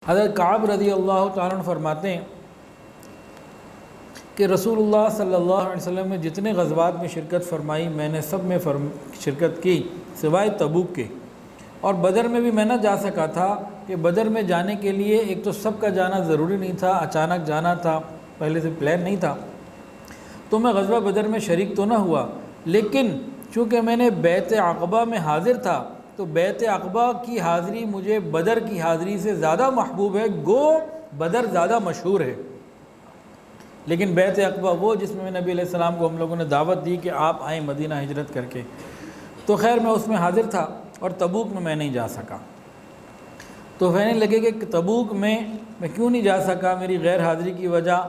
حضرت کعب رضی اللہ تعالیٰ عنہ فرماتے ہیں کہ رسول اللہ صلی اللہ علیہ وسلم نے جتنے غزوات میں شرکت فرمائی میں نے سب میں شرکت کی سوائے تبوک کے، اور بدر میں بھی میں نہ جا سکا تھا کہ بدر میں جانے کے لیے ایک تو سب کا جانا ضروری نہیں تھا، اچانک جانا تھا، پہلے سے پلان نہیں تھا، تو میں غزوہ بدر میں شریک تو نہ ہوا، لیکن چونکہ میں نے بیعت عقبہ میں حاضر تھا تو بیعت عقبہ کی حاضری مجھے بدر کی حاضری سے زیادہ محبوب ہے، گو بدر زیادہ مشہور ہے، لیکن بیعت عقبہ وہ جس میں نبی علیہ السلام کو ہم لوگوں نے دعوت دی کہ آپ آئیں مدینہ ہجرت کر کے، تو خیر میں اس میں حاضر تھا اور تبوک میں نہیں جا سکا۔ تو کہنے لگے کہ تبوک میں کیوں نہیں جا سکا، میری غیر حاضری کی وجہ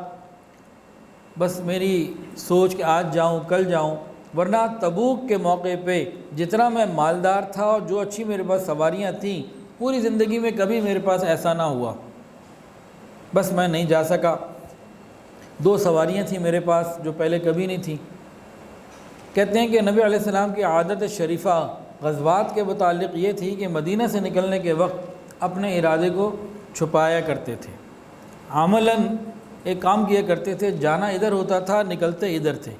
بس میری سوچ کہ آج جاؤں کل جاؤں، ورنہ تبوک کے موقع پہ جتنا میں مالدار تھا اور جو اچھی میرے پاس سواریاں تھیں، پوری زندگی میں کبھی میرے پاس ایسا نہ ہوا، بس میں نہیں جا سکا۔ 2 سواریاں تھیں میرے پاس جو پہلے کبھی نہیں تھیں۔ کہتے ہیں کہ نبی علیہ السلام کی عادت شریفہ غزوات کے متعلق یہ تھی کہ مدینہ سے نکلنے کے وقت اپنے ارادے کو چھپایا کرتے تھے، عملاً ایک کام کیا کرتے تھے، جانا ادھر ہوتا تھا نکلتے ادھر تھے،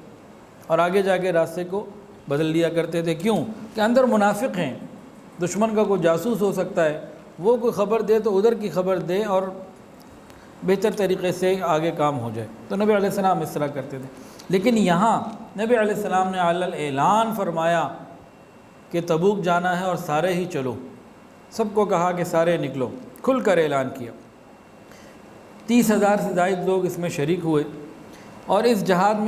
اور آگے جا کے راستے کو بدل لیا کرتے تھے۔ کیوں کہ اندر منافق ہیں، دشمن کا کوئی جاسوس ہو سکتا ہے، وہ کوئی خبر دے تو ادھر کی خبر دے اور بہتر طریقے سے آگے کام ہو جائے، تو نبی علیہ السلام اس طرح کرتے تھے۔ لیکن یہاں نبی علیہ السلام نے علل اعلان فرمایا کہ تبوک جانا ہے اور سارے ہی چلو، سب کو کہا کہ سارے نکلو، کھل کر اعلان کیا۔ 30,000 سے زائد لوگ اس میں شریک ہوئے، اور اس جہاد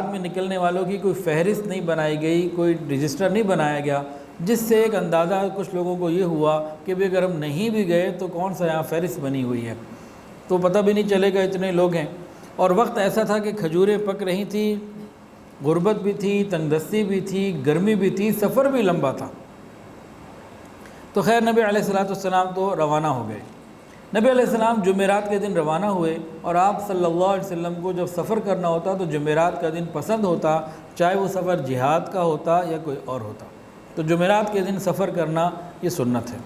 میں نکلنے والوں کی کوئی فہرست نہیں بنائی گئی، کوئی رجسٹر نہیں بنایا گیا، جس سے ایک اندازہ کچھ لوگوں کو یہ ہوا کہ بھی اگر ہم نہیں بھی گئے تو کون سا یہاں فہرست بنی ہوئی ہے، تو پتہ بھی نہیں چلے گا اتنے لوگ ہیں۔ اور وقت ایسا تھا کہ کھجوریں پک رہی تھیں، غربت بھی تھی، تنگ دستی بھی تھی، گرمی بھی تھی، سفر بھی لمبا تھا۔ تو خیر نبی علیہ السلام تو روانہ ہو گئے۔ نبی علیہ السلام جمعرات کے دن روانہ ہوئے، اور آپ صلی اللہ علیہ وسلم کو جب سفر کرنا ہوتا تو جمعرات کا دن پسند ہوتا، چاہے وہ سفر جہاد کا ہوتا یا کوئی اور ہوتا، تو جمعرات کے دن سفر کرنا یہ سنت ہے۔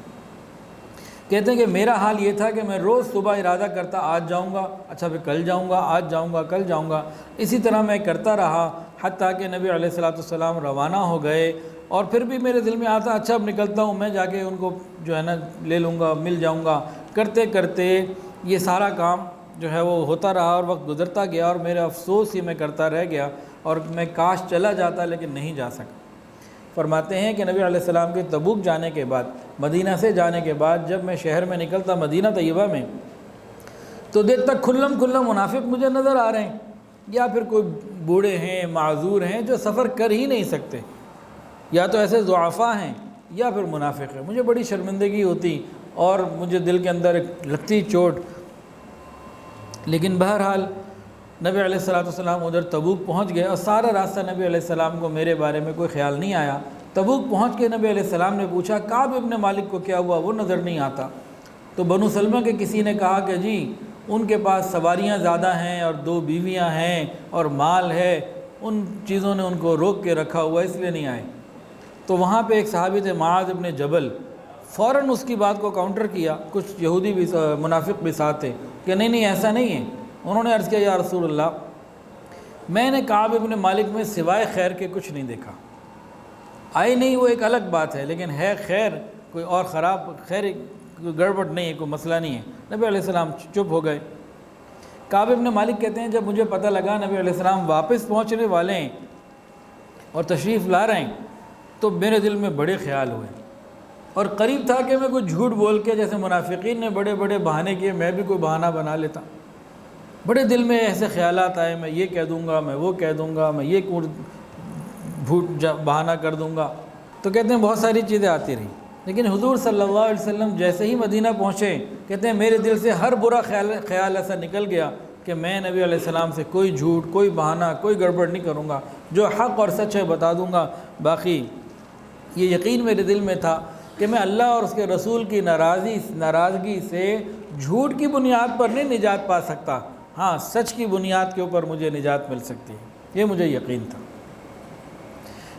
کہتے ہیں کہ میرا حال یہ تھا کہ میں روز صبح ارادہ کرتا آج جاؤں گا، اچھا پھر کل جاؤں گا، آج جاؤں گا، کل جاؤں گا، اسی طرح میں کرتا رہا حتیٰ کہ نبی علیہ السلام روانہ ہو گئے، اور پھر بھی میرے دل میں آتا اچھا اب نکلتا ہوں، میں جا کے ان کو جو ہے نا لے لوں گا، مل جاؤں گا۔ کرتے کرتے یہ سارا کام جو ہے وہ ہوتا رہا اور وقت گزرتا گیا، اور میرا افسوس یہ میں کرتا رہ گیا، اور میں کاش چلا جاتا لیکن نہیں جا سکا۔ فرماتے ہیں کہ نبی علیہ السلام کے تبوک جانے کے بعد، مدینہ سے جانے کے بعد جب میں شہر میں نکلتا مدینہ طیبہ میں، تو دیکھتا کھلم منافق مجھے نظر آ رہے ہیں، یا پھر کوئی بوڑھے ہیں، معذور ہیں جو سفر کر ہی نہیں سکتے، یا تو ایسے ضعفاء ہیں یا پھر منافق ہیں۔ مجھے بڑی شرمندگی ہوتی اور مجھے دل کے اندر ایک لگتی چوٹ، لیکن بہرحال نبی علیہ السلام ادھر تبوک پہنچ گئے، اور سارا راستہ نبی علیہ السلام کو میرے بارے میں کوئی خیال نہیں آیا۔ تبوک پہنچ کے نبی علیہ السلام نے پوچھا کعب ابن مالک کو کیا ہوا، وہ نظر نہیں آتا، تو بنو سلمہ کے کسی نے کہا کہ جی ان کے پاس سواریاں زیادہ ہیں اور 2 بیویاں ہیں اور مال ہے، ان چیزوں نے ان کو روک کے رکھا ہوا اس لیے نہیں آئے۔ تو وہاں پہ ایک صحابی تھے معاذ ابن جبل، فوراً اس کی بات کو کاؤنٹر کیا، کچھ یہودی بھی منافق بھی ساتھ تھے کہ نہیں ایسا نہیں ہے۔ انہوں نے عرض کیا یا رسول اللہ، میں نے کعب ابن مالک میں سوائے خیر کے کچھ نہیں دیکھا، آئی نہیں وہ ایک الگ بات ہے، لیکن ہے خیر، کوئی اور خراب خیر کوئی گڑبڑ نہیں ہے، کوئی مسئلہ نہیں ہے۔ نبی علیہ السلام چپ ہو گئے۔ کعب ابن مالک کہتے ہیں جب مجھے پتہ لگا نبی علیہ السلام واپس پہنچنے والے ہیں اور تشریف لا رہے ہیں، تو میرے دل میں بڑے خیال ہوئے، اور قریب تھا کہ میں کوئی جھوٹ بول کے، جیسے منافقین نے بڑے بڑے بہانے کیے، میں بھی کوئی بہانہ بنا لیتا۔ بڑے دل میں ایسے خیالات آئے، میں یہ کہہ دوں گا، میں وہ کہہ دوں گا، میں یہ جھوٹ بہانہ کر دوں گا، تو کہتے ہیں بہت ساری چیزیں آتی رہیں، لیکن حضور صلی اللہ علیہ وسلم جیسے ہی مدینہ پہنچے، کہتے ہیں میرے دل سے ہر برا خیال ایسا نکل گیا کہ میں نبی علیہ السلام سے کوئی جھوٹ، کوئی بہانہ، کوئی گڑبڑ نہیں کروں گا، جو حق اور سچ ہے بتا دوں گا۔ باقی یہ یقین میرے دل میں تھا کہ میں اللہ اور اس کے رسول کی ناراضگی سے جھوٹ کی بنیاد پر نہیں نجات پا سکتا، ہاں سچ کی بنیاد کے اوپر مجھے نجات مل سکتی ہے، یہ مجھے یقین تھا۔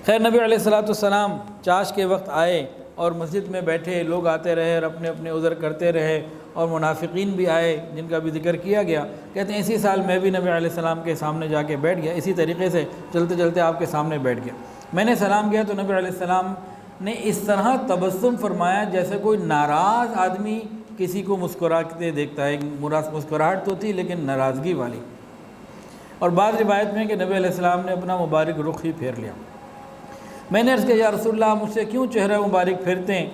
خیر نبی علیہ السلام چاش کے وقت آئے، اور مسجد میں بیٹھے لوگ آتے رہے اور اپنے اپنے عذر کرتے رہے، اور منافقین بھی آئے جن کا بھی ذکر کیا گیا۔ کہتے ہیں اسی سال میں بھی نبی علیہ السلام کے سامنے جا کے بیٹھ گیا، اسی طریقے سے چلتے چلتے آپ کے سامنے بیٹھ گیا۔ میں نے سلام کیا تو نبی علیہ السلام نے اس طرح تبسم فرمایا جیسے کوئی ناراض آدمی کسی کو مسکراتے دیکھتا ہے۔ مسکراہٹ تو تھی لیکن ناراضگی والی۔ اور بعض روایت میں کہ نبی علیہ السلام نے اپنا مبارک رخ ہی پھیر لیا۔ میں نے عرض کیا یا رسول اللہ مجھ سے کیوں چہرہ مبارک پھیرتے ہیں؟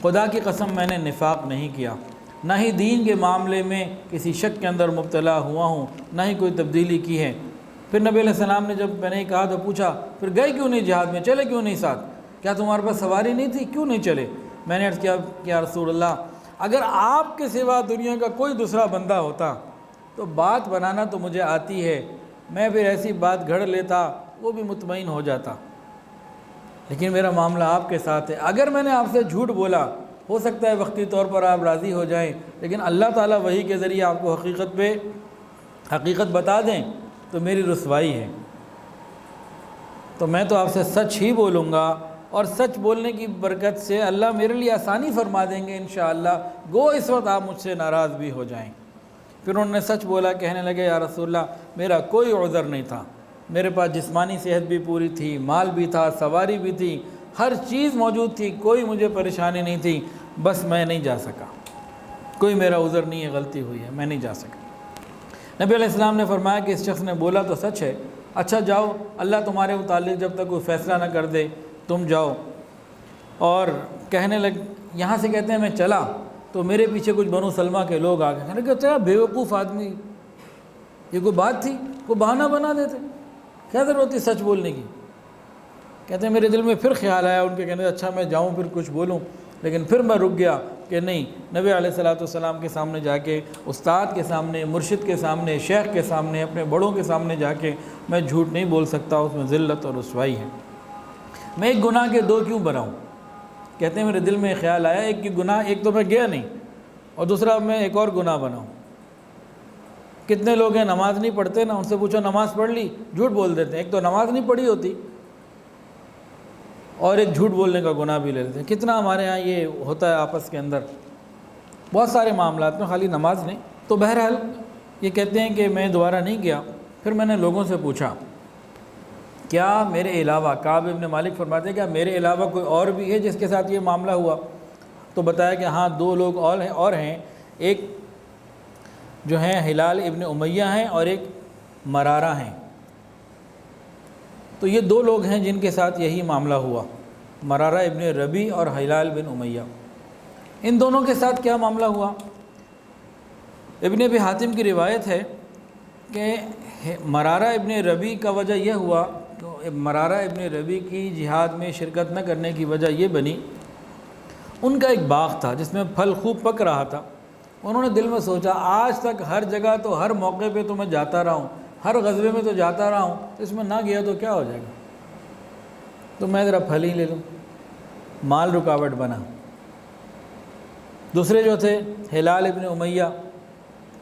خدا کی قسم میں نے نفاق نہیں کیا، نہ ہی دین کے معاملے میں کسی شک کے اندر مبتلا ہوا ہوں، نہ ہی کوئی تبدیلی کی ہے۔ پھر نبی علیہ السلام نے جب میں نے کہا تو پوچھا پھر گئے کیوں نہیں جہاد میں، چلے کیوں نہیں ساتھ؟ کیا تمہارے پاس سواری نہیں تھی، کیوں نہیں چلے؟ میں نے عرض کیا کہ یا رسول اللہ اگر آپ کے سوا دنیا کا کوئی دوسرا بندہ ہوتا تو بات بنانا تو مجھے آتی ہے، میں پھر ایسی بات گھڑ لیتا، وہ بھی مطمئن ہو جاتا، لیکن میرا معاملہ آپ کے ساتھ ہے۔ اگر میں نے آپ سے جھوٹ بولا ہو سکتا ہے وقتی طور پر آپ راضی ہو جائیں، لیکن اللہ تعالیٰ وحی کے ذریعے آپ کو حقیقت بتا دیں تو میری رسوائی ہے۔ تو میں تو آپ سے سچ ہی بولوں گا، اور سچ بولنے کی برکت سے اللہ میرے لیے آسانی فرما دیں گے انشاءاللہ، گو اس وقت آپ مجھ سے ناراض بھی ہو جائیں۔ پھر انہوں نے سچ بولا، کہنے لگے یا رسول اللہ میرا کوئی عذر نہیں تھا، میرے پاس جسمانی صحت بھی پوری تھی، مال بھی تھا، سواری بھی تھی، ہر چیز موجود تھی، کوئی مجھے پریشانی نہیں تھی، بس میں نہیں جا سکا، کوئی میرا عذر نہیں ہے، غلطی ہوئی ہے، میں نہیں جا سکا۔ نبی علیہ السلام نے فرمایا کہ اس شخص نے بولا تو سچ ہے، اچھا جاؤ، اللہ تمہارے متعلق جب تک کوئی فیصلہ نہ کر دے تم جاؤ۔ اور کہنے لگ یہاں سے کہتے ہیں میں چلا تو میرے پیچھے کچھ بنو سلمہ کے لوگ آ گئے، کہنے لگے کیا بیوقوف آدمی، یہ کوئی بات تھی، کوئی بہانہ بنا دیتے، کیا ضرورت تھی سچ بولنے کی؟ کہتے ہیں میرے دل میں پھر خیال آیا ان کے کہنے اچھا میں جاؤں پھر کچھ بولوں، لیکن پھر میں رک گیا کہ نہیں، نبی علیہ السلام کے سامنے جا کے، استاد کے سامنے، مرشد کے سامنے، شیخ کے سامنے، اپنے بڑوں کے سامنے جا کے میں جھوٹ نہیں بول سکتا، اس میں ذلت اور رسوائی ہے۔ میں ایک گناہ کے دو کیوں بناؤں؟ کہتے ہیں میرے دل میں خیال آیا ایک کی گناہ، ایک تو میں گیا نہیں اور دوسرا میں ایک اور گناہ بناؤں۔ کتنے لوگ ہیں نماز نہیں پڑھتے نا، ان سے پوچھو نماز پڑھ لی، جھوٹ بول دیتے ہیں، ایک تو نماز نہیں پڑھی ہوتی اور ایک جھوٹ بولنے کا گناہ بھی لے لیتے ہیں۔ کتنا ہمارے ہاں یہ ہوتا ہے آپس کے اندر، بہت سارے معاملات میں، خالی نماز نہیں۔ تو بہرحال یہ کہتے ہیں کہ میں دوبارہ نہیں گیا۔ پھر میں نے لوگوں سے پوچھا کیا میرے علاوہ، کعب ابن مالک فرماتے ہیں کیا میرے علاوہ کوئی اور بھی ہے جس کے ساتھ یہ معاملہ ہوا؟ تو بتایا کہ ہاں دو لوگ اور ہیں، ایک جو ہیں ہلال ابن امیہ ہیں اور ایک مرارہ ہیں۔ تو یہ دو لوگ ہیں جن کے ساتھ یہی معاملہ ہوا، مرارہ ابن ربی اور ہلال بن امیہ۔ ان دونوں کے ساتھ کیا معاملہ ہوا؟ ابن ابی حاتم کی روایت ہے کہ مرارہ ابن ربی کا وجہ یہ ہوا، مرارہ ابن ربی کی جہاد میں شرکت نہ کرنے کی وجہ یہ بنی، ان کا ایک باغ تھا جس میں پھل خوب پک رہا تھا۔ انہوں نے دل میں سوچا آج تک ہر جگہ تو ہر موقع پہ تو میں جاتا رہا ہوں، ہر غزوے میں تو جاتا رہا ہوں، تو اس میں نہ گیا تو کیا ہو جائے گا، تو میں ذرا پھل ہی لے لوں۔ مال رکاوٹ بنا۔ دوسرے جو تھے ہلال ابن امیہ،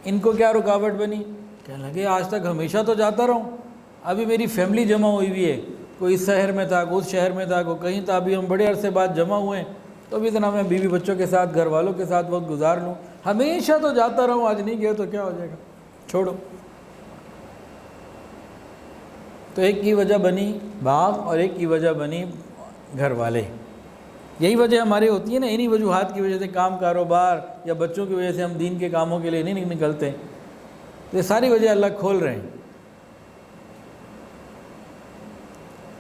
ان کو کیا رکاوٹ بنی؟ کہنے لگے آج تک ہمیشہ تو جاتا رہا ہوں، ابھی میری فیملی جمع ہوئی ہوئی ہے، کوئی اس شہر میں تھا، کوئی اس شہر میں تھا، کوئی کہیں تھا، ابھی ہم بڑے عرصے بعد جمع ہوئے ہیں، تو ابھی اتنا میں بیوی بچوں کے ساتھ، گھر والوں کے ساتھ وقت گزار لوں، ہمیشہ تو جاتا رہا ہوں، آج نہیں گیا تو کیا ہو جائے گا، چھوڑو۔ تو ایک کی وجہ بنی باغ اور ایک کی وجہ بنی گھر والے۔ یہی وجہ ہماری ہوتی ہے نا، انہی وجوہات کی وجہ سے کام کاروبار یا بچوں کی وجہ سے ہم دین کے کاموں کے لیے نہیں نکلتے، تو یہ ساری وجہ اللہ کھول رہے ہیں۔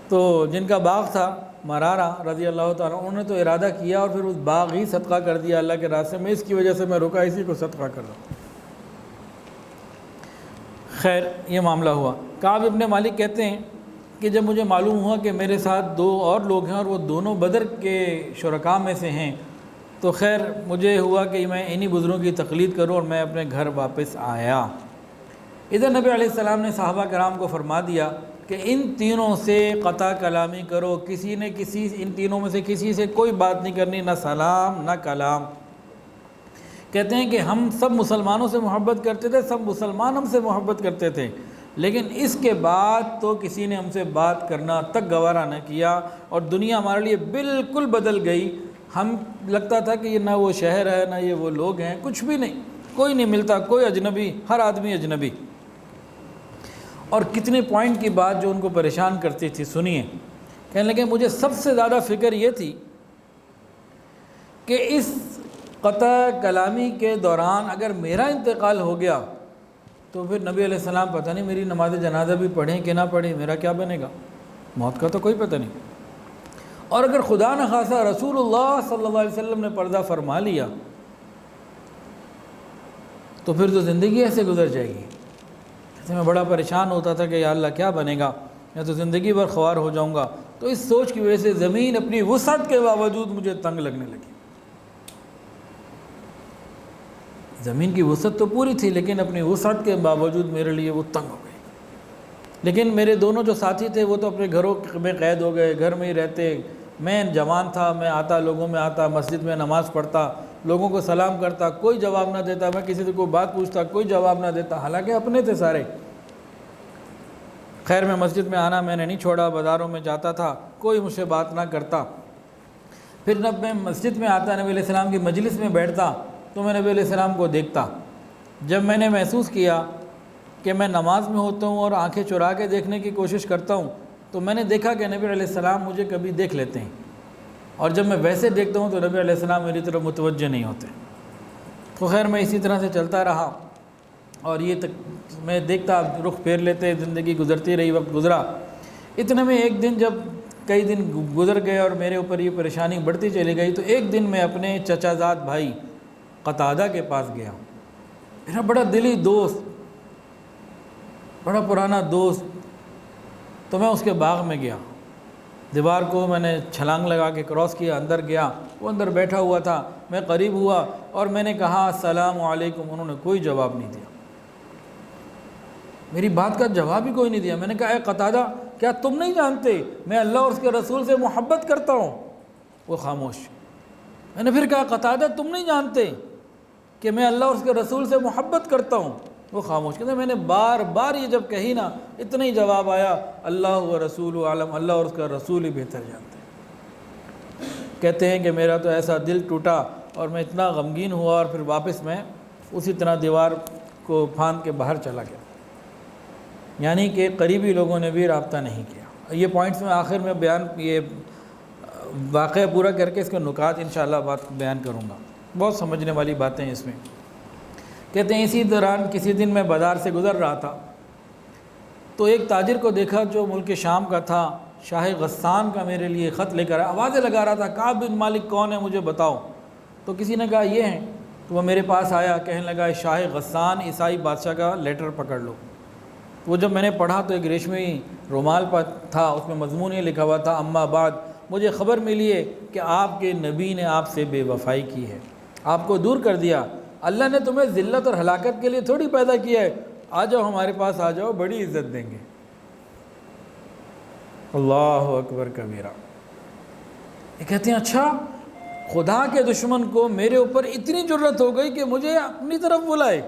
تو جن کا باغ تھا مرارہ رضی اللہ تعالیٰ، انہوں نے تو ارادہ کیا اور پھر اس باغ ہی صدقہ کر دیا اللہ کے راستے میں، اس کی وجہ سے میں رکا، اسی کو صدقہ کر رہا ہوں۔ خیر یہ معاملہ ہوا۔ کعب ابن مالک کہتے ہیں کہ جب مجھے معلوم ہوا کہ میرے ساتھ دو اور لوگ ہیں اور وہ دونوں بدر کے شرکاء میں سے ہیں، تو خیر مجھے ہوا کہ میں انہی بزرگوں کی تقلید کروں اور میں اپنے گھر واپس آیا۔ ادھر نبی علیہ السلام نے صحابہ کرام کو فرما دیا کہ ان تینوں سے قطع کلامی کرو، کسی نے ان تینوں میں سے کسی سے کوئی بات نہیں کرنی، نہ سلام نہ کلام۔ کہتے ہیں کہ ہم سب مسلمانوں سے محبت کرتے تھے، سب مسلمان ہم سے محبت کرتے تھے، لیکن اس کے بعد تو کسی نے ہم سے بات کرنا تک گوارا نہ کیا، اور دنیا ہمارے لیے بالکل بدل گئی۔ ہم لگتا تھا کہ یہ نہ وہ شہر ہے نہ یہ وہ لوگ ہیں، کچھ بھی نہیں، کوئی نہیں ملتا، کوئی اجنبی، ہر آدمی اجنبی۔ اور کتنے پوائنٹ کی بات جو ان کو پریشان کرتی تھی، سنیے۔ کہنے لگے مجھے سب سے زیادہ فکر یہ تھی کہ اس قطع کلامی کے دوران اگر میرا انتقال ہو گیا تو پھر نبی علیہ السلام پتہ نہیں میری نماز جنازہ بھی پڑھیں کہ نہ پڑھیں، میرا کیا بنے گا، موت کا تو کوئی پتہ نہیں۔ اور اگر خدا نخواستہ رسول اللہ صلی اللہ علیہ وسلم نے پردہ فرما لیا تو پھر تو زندگی ایسے گزر جائے گی۔ ایسے میں بڑا پریشان ہوتا تھا کہ یا اللہ کیا بنے گا، میں تو زندگی بھر خوار ہو جاؤں گا۔ تو اس سوچ کی وجہ سے زمین اپنی وسعت کے باوجود مجھے تنگ لگنے لگی۔ زمین کی وسعت تو پوری تھی لیکن اپنی وسعت کے باوجود میرے لیے وہ تنگ ہو گئی۔ لیکن میرے دونوں جو ساتھی تھے وہ تو اپنے گھروں میں قید ہو گئے، گھر میں ہی رہتے۔ میں جوان تھا، میں آتا، لوگوں میں آتا، مسجد میں نماز پڑھتا، لوگوں کو سلام کرتا، کوئی جواب نہ دیتا، میں کسی سے کوئی بات پوچھتا، کوئی جواب نہ دیتا، حالانکہ اپنے تھے سارے۔ خیر میں مسجد میں آنا میں نے نہیں چھوڑا، بازاروں میں جاتا تھا، کوئی مجھ سے بات نہ کرتا۔ پھر جب میں مسجد میں آتا، نبی علیہ السلام کی مجلس میں بیٹھتا تو میں نبی علیہ السلام کو دیکھتا۔ جب میں نے محسوس کیا کہ میں نماز میں ہوتا ہوں اور آنکھیں چرا کے دیکھنے کی کوشش کرتا ہوں تو میں نے دیکھا کہ نبی علیہ السلام مجھے کبھی دیکھ لیتے ہیں، اور جب میں ویسے دیکھتا ہوں تو نبی علیہ السلام میری طرف متوجہ نہیں ہوتے۔ تو خیر میں اسی طرح سے چلتا رہا اور یہ تک میں دیکھتا، رخ پھیر لیتے، زندگی گزرتی رہی، وقت گزرا۔ اتنے میں ایک دن جب کئی دن گزر گئے اور میرے اوپر یہ پریشانی بڑھتی چلی گئی تو ایک دن میں اپنے چچا زاد بھائی قتادہ کے پاس گیا، میرا بڑا دلی دوست، بڑا پرانا دوست۔ تو میں اس کے باغ میں گیا، دیوار کو میں نے چھلانگ لگا کے کراس کیا، اندر گیا، وہ اندر بیٹھا ہوا تھا، میں قریب ہوا اور میں نے کہا السلام علیکم، انہوں نے کوئی جواب نہیں دیا، میری بات کا جواب ہی کوئی نہیں دیا۔ میں نے کہا اے قتادہ کیا تم نہیں جانتے میں اللہ اور اس کے رسول سے محبت کرتا ہوں؟ وہ خاموش۔ میں نے پھر کہا قتادہ تم نہیں جانتے کہ میں اللہ اور اس کے رسول سے محبت کرتا ہوں؟ وہ خاموش۔ کہتے میں نے بار بار یہ جب کہی نا اتنا ہی جواب آیا اللہ و رسول عالم، اللہ اور اس کا رسول ہی بہتر جانتے ہیں۔ کہتے ہیں کہ میرا تو ایسا دل ٹوٹا اور میں اتنا غمگین ہوا اور پھر واپس میں اسی طرح دیوار کو پھاند کے باہر چلا گیا۔ یعنی کہ قریبی لوگوں نے بھی رابطہ نہیں کیا۔ یہ پوائنٹس میں آخر میں یہ واقعہ پورا کر کے اس کے نکات انشاءاللہ بات بیان کروں گا، بہت سمجھنے والی باتیں ہیں اس میں۔ کہتے ہیں اسی دوران کسی دن میں بازار سے گزر رہا تھا تو ایک تاجر کو دیکھا جو ملک شام کا تھا، شاہ غسان کا میرے لیے خط لے کر آوازیں لگا رہا تھا کعب بن مالک کون ہے مجھے بتاؤ۔ تو کسی نے کہا یہ ہیں، تو وہ میرے پاس آیا، کہنے لگا شاہ غسان عیسائی بادشاہ کا لیٹر پکڑ لو۔ وہ جب میں نے پڑھا تو ایک ریشمی رومال پر تھا، اس میں مضمون یہ لکھا ہوا تھا اما بعد مجھے خبر ملی ہے کہ آپ کے نبی نے آپ سے بے وفائی کی ہے، آپ کو دور کر دیا، اللہ نے تمہیں ذلت اور ہلاکت کے لیے تھوڑی پیدا کیا ہے، آ جاؤ ہمارے پاس آ جاؤ، بڑی عزت دیں گے۔ اللہ اکبر کبیرہ۔ یہ کہتے ہیں اچھا خدا کے دشمن کو میرے اوپر اتنی جرت ہو گئی کہ مجھے اپنی طرف بلائے۔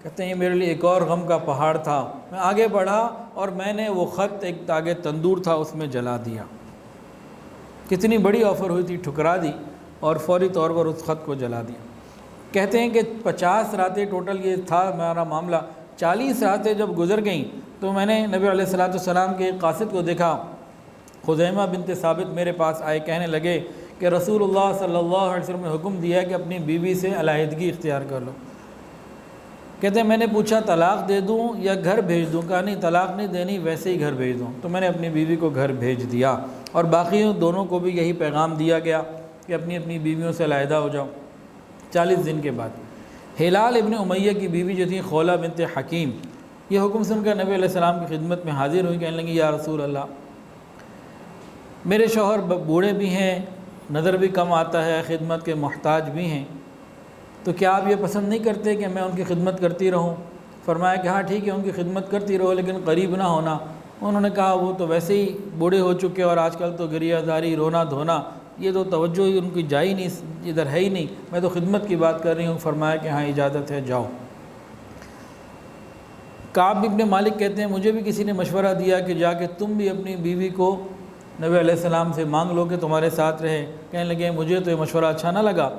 کہتے ہیں میرے لیے ایک اور غم کا پہاڑ تھا۔ میں آگے بڑھا اور میں نے وہ خط ایک آگے تندور تھا اس میں جلا دیا۔ کتنی بڑی آفر ہوئی تھی، ٹھکرا دی اور فوری طور پر اس خط کو جلا دیا۔ کہتے ہیں کہ 50 راتیں ٹوٹل یہ تھا ہمارا معاملہ۔ 40 راتیں جب گزر گئیں تو میں نے نبی علیہ السلام کے قاصد کو دیکھا، خزیمہ بنت ثابت میرے پاس آئے، کہنے لگے کہ رسول اللہ صلی اللہ علیہ وسلم نے حکم دیا ہے کہ اپنی بیوی سے علیحدگی اختیار کر لو۔ کہتے ہیں میں نے پوچھا طلاق دے دوں یا گھر بھیج دوں؟ کہا نہیں طلاق نہیں دینی، ویسے ہی گھر بھیج دوں۔ تو میں نے اپنی بیوی کو گھر بھیج دیا اور باقیوں دونوں کو بھی یہی پیغام دیا گیا کہ اپنی اپنی بیویوں سے علیحدہ ہو جاؤ۔ 40 دن کے بعد ہلال ابن امیہ کی بیوی جو تھی خولہ بنت حکیم، یہ حکم سن کر نبی علیہ السلام کی خدمت میں حاضر ہوئی، کہنے لگی یا رسول اللہ میرے شوہر بوڑھے بھی ہیں، نظر بھی کم آتا ہے، خدمت کے محتاج بھی ہیں، تو کیا آپ یہ پسند نہیں کرتے کہ میں ان کی خدمت کرتی رہوں؟ فرمایا کہ ہاں ٹھیک ہے ان کی خدمت کرتی رہو لیکن قریب نہ ہونا۔ انہوں نے کہا وہ تو ویسے ہی بوڑھے ہو چکے اور آج کل تو گریہ زاری رونا دھونا یہ تو توجہ ہی ان کی جا ہی نہیں، ادھر ہے ہی نہیں، میں تو خدمت کی بات کر رہی ہوں۔ فرمایا کہ ہاں اجازت ہے جاؤ۔ کعب ابن مالک کہتے ہیں مجھے بھی کسی نے مشورہ دیا کہ جا کے تم بھی اپنی بیوی کو نبی علیہ السلام سے مانگ لو کہ تمہارے ساتھ رہے۔ کہنے لگے مجھے تو یہ مشورہ اچھا نہ لگا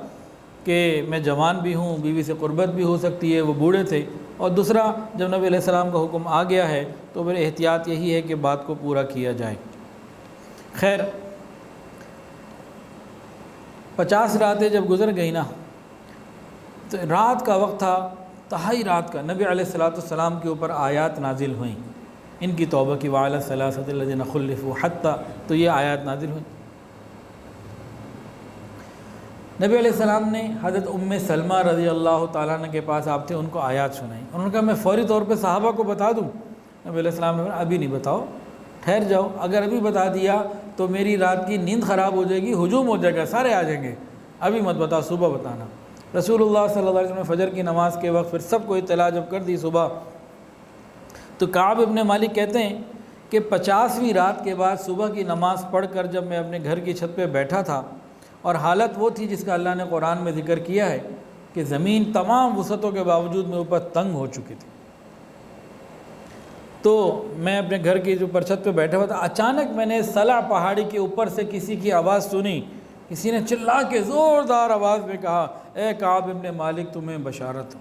کہ میں جوان بھی ہوں، بیوی سے قربت بھی ہو سکتی ہے، وہ بوڑھے تھے، اور دوسرا جب نبی علیہ السلام کا حکم آ گیا ہے تو پھر احتیاط یہی ہے کہ بات کو پورا کیا جائے۔ خیر 50 راتیں جب گزر گئی نا، تو رات کا وقت تھا، تہائی رات کا، نبی علیہ السلام کے اوپر آیات نازل ہوئیں، ان کی توبہ کی، وعلی الثلاثۃ الذین خلفوا حتی، تو یہ آیات نازل ہوئیں۔ نبی علیہ السلام نے حضرت ام سلمہ رضی اللہ تعالیٰ عنہ کے پاس آپ تھے، ان کو آیات سنائیں۔ انہوں نے کہا میں فوری طور پہ صحابہ کو بتا دوں؟ نبی علیہ السلام نے کہا ابھی نہیں بتاؤ، ٹھہر جاؤ، اگر ابھی بتا دیا تو میری رات کی نیند خراب ہو جائے گی، ہجوم ہو جائے گا، سارے آ جائیں گے، ابھی مت بتاؤ، صبح بتانا۔ رسول اللہ صلی اللہ علیہ وسلم نے فجر کی نماز کے وقت پھر سب کو اطلاع جب کر دی صبح، تو کعب ابن مالک کہتے ہیں کہ 50ویں رات کے بعد صبح کی نماز پڑھ کر جب میں اپنے گھر کی چھت پہ بیٹھا تھا، اور حالت وہ تھی جس کا اللہ نے قرآن میں ذکر کیا ہے کہ زمین تمام وسعتوں کے باوجود میں اوپر تنگ ہو چکی تھی، تو میں اپنے گھر کی جو چھت پہ بیٹھا ہوا تھا، اچانک میں نے سلع پہاڑی کے اوپر سے کسی کی آواز سنی، کسی نے چلا کے زوردار آواز میں کہا اے کعب ابن مالک تمہیں بشارت ہو۔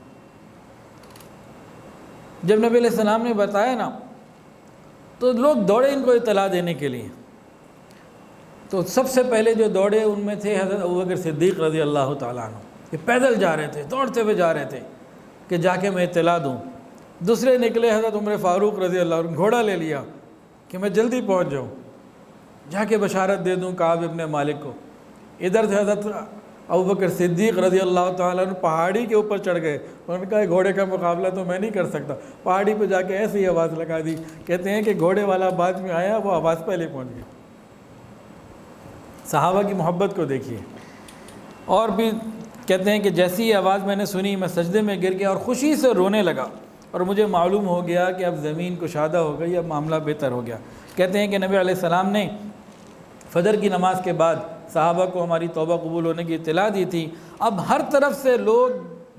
جب نبی علیہ السلام نے بتایا نا تو لوگ دوڑے ان کو اطلاع دینے کے لیے، تو سب سے پہلے جو دوڑے ان میں تھے حضرت ابوبکر صدیق رضی اللہ تعالیٰ عنہ، یہ پیدل جا رہے تھے، دوڑتے ہوئے جا رہے تھے کہ جا کے میں اطلاع دوں۔ دوسرے نکلے حضرت عمر فاروق رضی اللہ عنہ، گھوڑا لے لیا کہ میں جلدی پہنچ جاؤں، جا کے بشارت دے دوں کعب ابن مالک کو۔ ادھر سے حضرت ابوبکر صدیق رضی اللہ تعالیٰ عنہ پہاڑی کے اوپر چڑھ گئے، انہوں نے کہا گھوڑے کا مقابلہ تو میں نہیں کر سکتا، پہاڑی پہ جا کے ایسی ہی آواز لگا دی، کہتے ہیں کہ گھوڑے والا بعد میں آیا، وہ آواز پہلے پہنچ گئی۔ صحابہ کی محبت کو دیکھیے۔ اور بھی کہتے ہیں کہ جیسی یہ آواز میں نے سنی میں سجدے میں گر گیا اور خوشی سے رونے لگا، اور مجھے معلوم ہو گیا کہ اب زمین کشادہ ہو گئی، اب معاملہ بہتر ہو گیا۔ کہتے ہیں کہ نبی علیہ السلام نے فجر کی نماز کے بعد صحابہ کو ہماری توبہ قبول ہونے کی اطلاع دی تھی۔ اب ہر طرف سے لوگ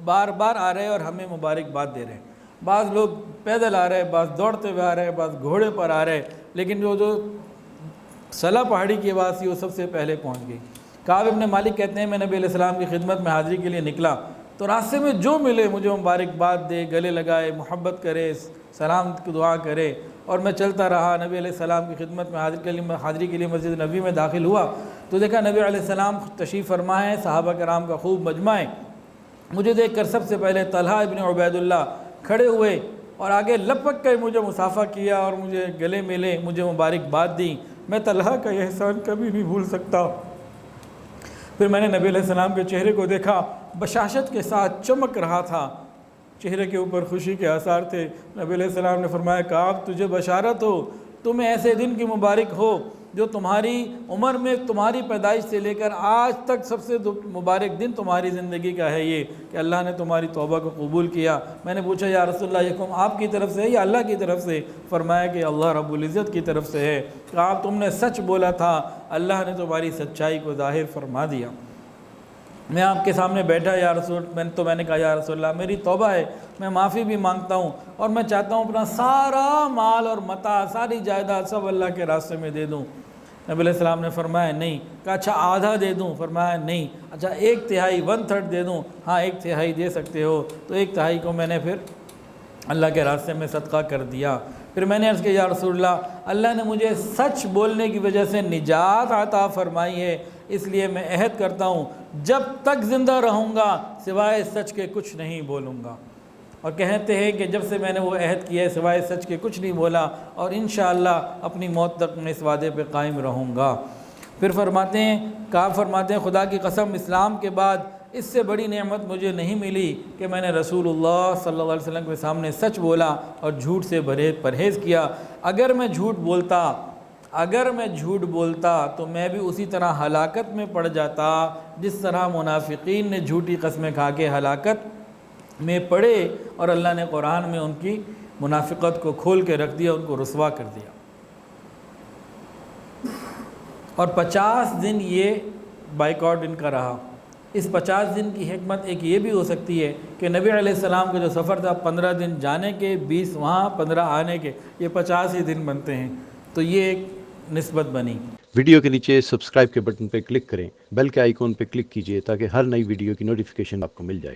بار بار آ رہے ہیں اور ہمیں مبارکباد دے رہے ہیں، بعض لوگ پیدل آ رہے ہیں، بعض دوڑتے ہوئے آ رہے ہیں، بعض گھوڑے پر آ رہے ہیں، لیکن جو سلا پہاڑی کی آواز تھی وہ سب سے پہلے پہنچ گئی۔ کعب ابن مالک کہتے ہیں میں نبی علیہ السلام کی خدمت میں حاضری کے لیے نکلا تو راستے میں جو ملے مجھے مبارکباد دے، گلے لگائے، محبت کرے، سلام کی دعا کرے، اور میں چلتا رہا۔ نبی علیہ السلام کی خدمت میں حاضری کے لیے مسجد نبی میں داخل ہوا تو دیکھا نبی علیہ السلام تشریف فرما ہے، صحابہ کرام کا خوب مجمع ہے۔ مجھے دیکھ کر سب سے پہلے طلحہ ابن عبید اللہ کھڑے ہوئے اور آگے لپک کے مجھے مصافحہ کیا اور مجھے گلے ملے، مجھے مبارکباد دی۔ میں طلحہ کا یہ احسان کبھی نہیں بھول سکتا۔ پھر میں نے نبی علیہ السلام کے چہرے کو دیکھا، بشاشت کے ساتھ چمک رہا تھا، چہرے کے اوپر خوشی کے آثار تھے۔ نبی علیہ السلام نے فرمایا کعب تجھے بشارت ہو، تمہیں ایسے دن کی مبارک ہو جو تمہاری عمر میں تمہاری پیدائش سے لے کر آج تک سب سے مبارک دن تمہاری زندگی کا ہے یہ کہ اللہ نے تمہاری توبہ کو قبول کیا۔ میں نے پوچھا یا رسول اللہ یہ حکم آپ کی طرف سے ہے یا اللہ کی طرف سے؟ فرمایا کہ اللہ رب العزت کی طرف سے ہے۔ کہا تم نے سچ بولا تھا، اللہ نے تمہاری سچائی کو ظاہر فرما دیا۔ میں آپ کے سامنے بیٹھا یا رسول، میں نے کہا یا رسول اللہ میری توبہ ہے، میں معافی بھی مانگتا ہوں اور میں چاہتا ہوں اپنا سارا مال اور متاع، ساری جائیداد سب اللہ کے راستے میں دے دوں۔ نبی علیہ السلام نے فرمایا نہیں۔ کہا اچھا آدھا دے دوں؟ فرمایا نہیں۔ اچھا 1/3 1/3 دے دوں؟ ہاں 1/3 دے سکتے ہو۔ تو 1/3 کو میں نے پھر اللہ کے راستے میں صدقہ کر دیا۔ پھر میں نے عرض کیا یا رسول اللہ، اللہ نے مجھے سچ بولنے کی وجہ سے نجات عطا فرمائی ہے، اس لیے میں عہد کرتا ہوں جب تک زندہ رہوں گا سوائے سچ کے کچھ نہیں بولوں گا۔ اور کہتے ہیں کہ جب سے میں نے وہ عہد کیا ہے سوائے سچ کے کچھ نہیں بولا، اور انشاءاللہ اپنی موت تک میں اس وعدے پہ قائم رہوں گا۔ پھر فرماتے ہیں کعب فرماتے ہیں خدا کی قسم اسلام کے بعد اس سے بڑی نعمت مجھے نہیں ملی کہ میں نے رسول اللہ صلی اللہ علیہ وسلم کے سامنے سچ بولا اور جھوٹ سے پرہیز کیا۔ اگر میں جھوٹ بولتا تو میں بھی اسی طرح ہلاکت میں پڑ جاتا جس طرح منافقین نے جھوٹی قسمیں کھا کے ہلاکت میں پڑے، اور اللہ نے قرآن میں ان کی منافقت کو کھول کے رکھ دیا، ان کو رسوا کر دیا۔ اور 50 دن یہ بائیکاٹ ان کا رہا۔ اس 50 دن کی حکمت ایک یہ بھی ہو سکتی ہے کہ نبی علیہ السلام کا جو سفر تھا 15 دن جانے کے، 20 وہاں، 15 آنے کے، یہ 50 ہی دن بنتے ہیں۔ تو یہ ایک نسبت بنی۔ ویڈیو کے نیچے سبسکرائب کے بٹن پہ کلک کریں، بیل کے آئیکن پہ کلک کیجئے تاکہ ہر نئی ویڈیو کی نوٹیفیکیشن آپ کو مل جائے۔